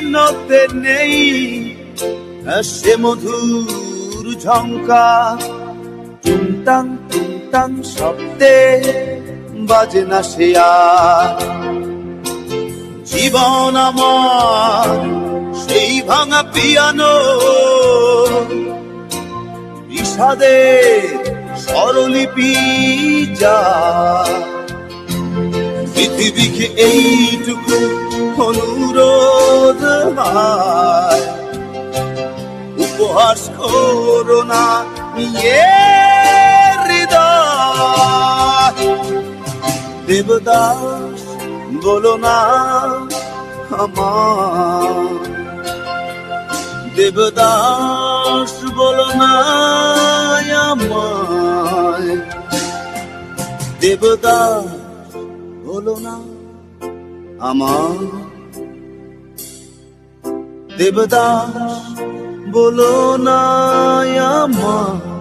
পিয়ানোতে নেই সে মধুর ঝংকার, টুংটাং টুংটাং শব্দে বাজে না সে আর। জীবন আমার সেই ভাঙা পিয়ানো, বিষাদের স্বরলিপি যা। পৃথিবীকে এইটুকু অনুরোধ হয়, উপহাস করো না হৃদয়। দেবদাস বলো না আমার, দেবদাস বলো না আমায়, দেবদাস বলো না আমার, দেবদাস বলো না আমায়।